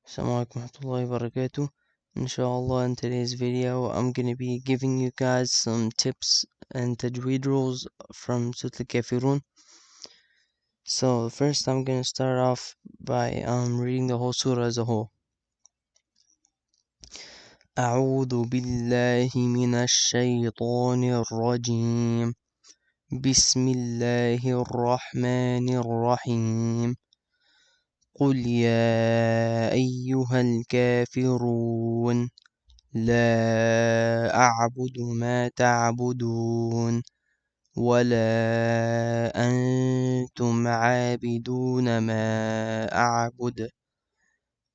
Assalamu alaikum warahmatullahi wabarakatuh. Inshallah, in today's video, I'm going to be giving you guys some tips and tajweed rules from Surat Kafirun. So, first, I'm going to start off by reading the whole surah as a whole. أعوذ بالله من الشيطان الرجيم بسم الله الرحمن الرحيم قل يا أيها الكافرون لا أعبد ما تعبدون ولا أنتم عابدون ما أعبد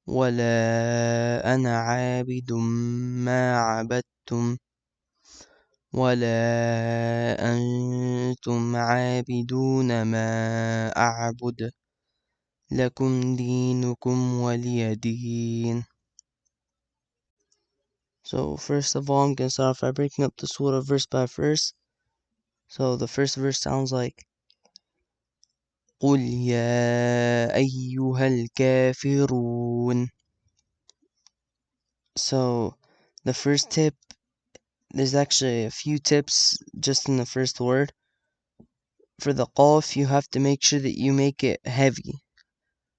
ولا أنا عابد ما عبدتم ولا أنتم عابدون ما أعبد لكم دينكم ولي دين. So first of all, I'm going to start off by breaking up the surah verse by verse. So the first verse sounds like قُلْ يَا أَيُّهَا الْكَافِرُونَ. So the first tip, there's actually a few tips just in the first word. For the qaf, you have to make sure that you make it heavy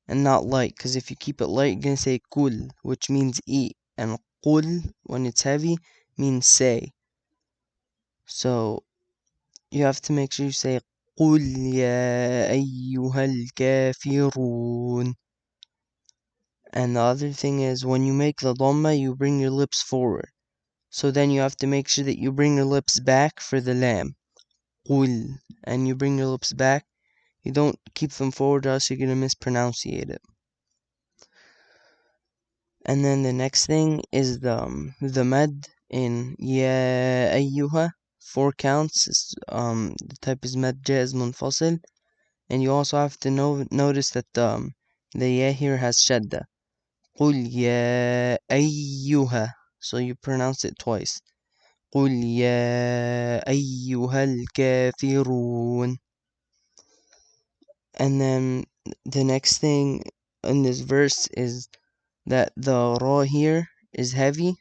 and not light, because if you keep it light, you're going to say kul, which means eat, and qul, when it's heavy, means say. So you have to make sure you say قُلْ يَا أَيُّهَا الْكَافِرُونَ. And the other thing is, when you make the dhamma, you bring your lips forward. So then you have to make sure that you bring your lips back for the lam. قُل. And you bring your lips back. You don't keep them forward, or else you're going to mispronunciate it. And then the next thing is the mad in Ya Ayyuha. 4 counts. The type is mad jaz munfasil. And you also have to notice that the ya here has shadda. قُلْ يَا أَيُّهَا. So you pronounce it twice. قُلْ يَا أَيُّهَا الْكَافِرُونَ. And then the next thing in this verse is that the ra here is heavy,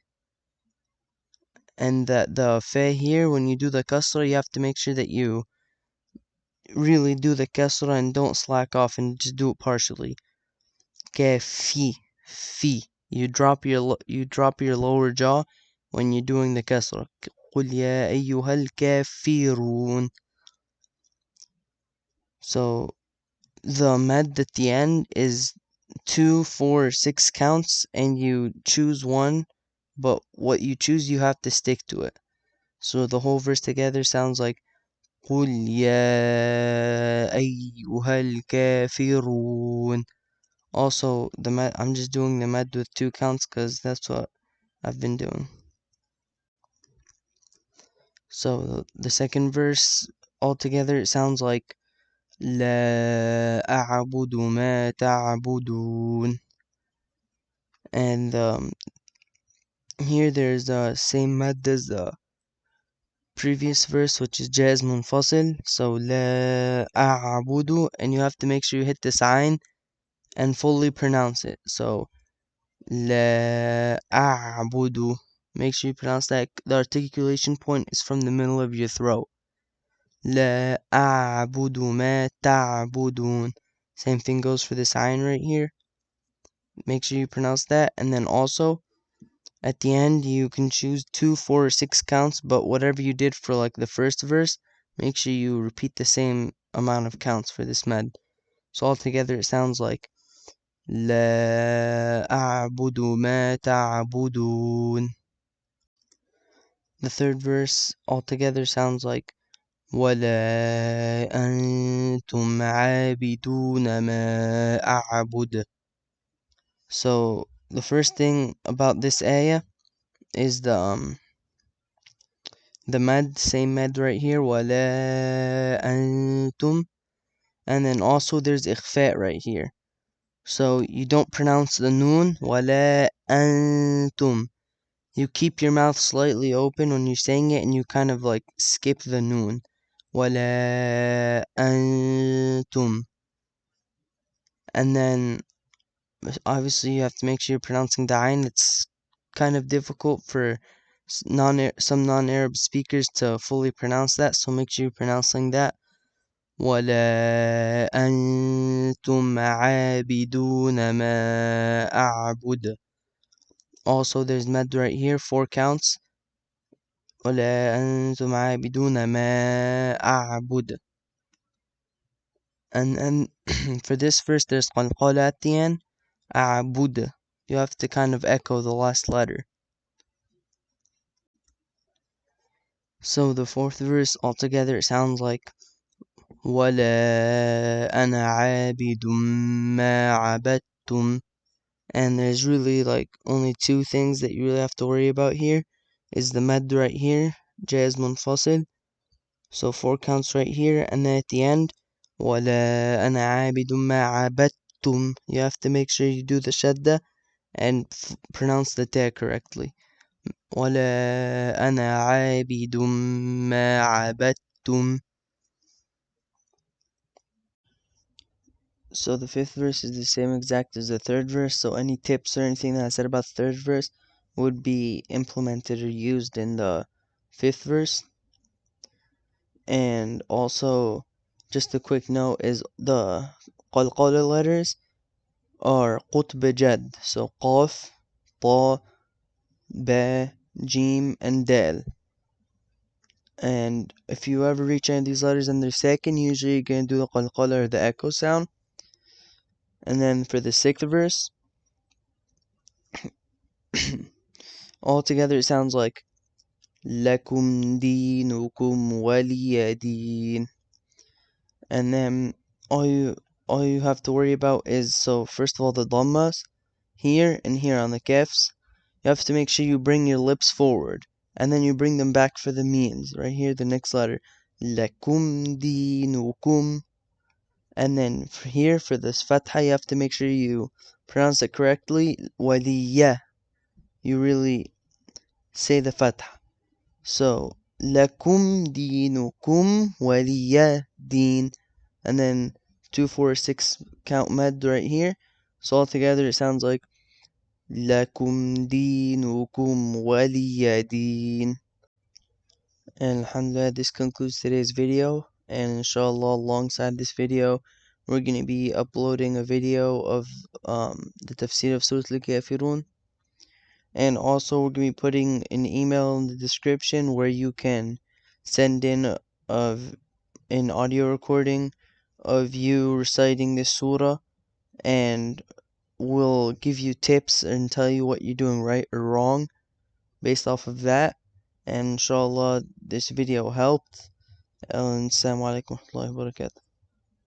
and that the fa here, when you do the kasra, you have to make sure that you really do the kasra and don't slack off and just do it partially. Kafi, fi. You drop your lower jaw when you're doing the kasra. قُلْ يَا أَيُّهَا الْكَافِرُونَ. So the mad at the end is 2, 4, 6 counts, and you choose one, but what you choose you have to stick to it. So the whole verse together sounds like قُلْ يَا أَيُّهَا الْكَافِرُونَ. Also, the mad, I'm just doing the mad with 2 counts because that's what I've been doing. So the second verse altogether, it sounds like لا أعبد ما تعبدون. And here there's the same mad as the previous verse, which is jaz munfasil. So لا أعبد, and you have to make sure you hit the sign and fully pronounce it. So لا أعبد. Make sure you pronounce that. The articulation point is from the middle of your throat. لا أعبد ما تعبدون. Same thing goes for the sign right here. Make sure you pronounce that. And then also, at the end, you can choose 2, 4, or 6 counts, but whatever you did for like the first verse, make sure you repeat the same amount of counts for this med. So altogether, it sounds like لا أعبد ما تعبدون. The third verse altogether sounds like ولا أنتم عابدون ما أعبد. So the first thing about this ayah is the mad, same mad right here, ولا أنتم, and then also there's ikhfa right here. So you don't pronounce the noon, ولا أنتم. You keep your mouth slightly open when you're saying it, and you kind of like skip the noon. ولا أنتم. And then obviously you have to make sure you're pronouncing the ayn. It's kind of difficult for some non-Arab speakers to fully pronounce that, so make sure you're pronouncing that. ولا أنتم عابدون ما أعبد. Also, there's med right here, 4 counts. ولا أنتم عابدون ما أعبد. And for this verse, there's قلقلة at the end. أعبد. You have to kind of echo the last letter. So the fourth verse altogether, it sounds like ولا أنا عابد ما عبدتم. And there's really like only 2 things that you really have to worry about here. Is the med right here, jazz munfasil. So 4 counts right here, and then at the end, ولا أنا عابد ما عبدتم. You have to make sure you do the shadda and pronounce the ta correctly. ولا أنا عابد ما عبدتم. So the 5th verse is the same exact as the 3rd verse, so any tips or anything that I said about the 3rd verse would be implemented or used in the 5th verse. And also, just a quick note is the qalqala letters are qutb jad, so qaf, ta, ba, jim, and dal. And if you ever reach any of these letters in their second, usually you're going to do the qalqala or the echo sound. And then for the 6th verse, altogether it sounds like lakum dinukum waliya din. And then all you have to worry about is, so first of all, the dhammas here and here on the kafs. You have to make sure you bring your lips forward, and then you bring them back for the means. Right here, the next letter, lakum dinukum. And then here for this fatha, you have to make sure you pronounce it correctly. Waliya. You really say the fatha. So lakum dinukum waliya din. And then 2, 4, 6 count med right here. So altogether it sounds like lakum dinukum waliya din. And alhamdulillah, this concludes today's video. And inshallah, alongside this video, we're going to be uploading a video of the tafsir of Surat Kafirun. And also, we're going to be putting an email in the description where you can send in an audio recording of you reciting this surah, and we'll give you tips and tell you what you're doing right or wrong based off of that. And inshallah, this video helped. And assalamu alaikum wa rahmatullahi wa barakatuh.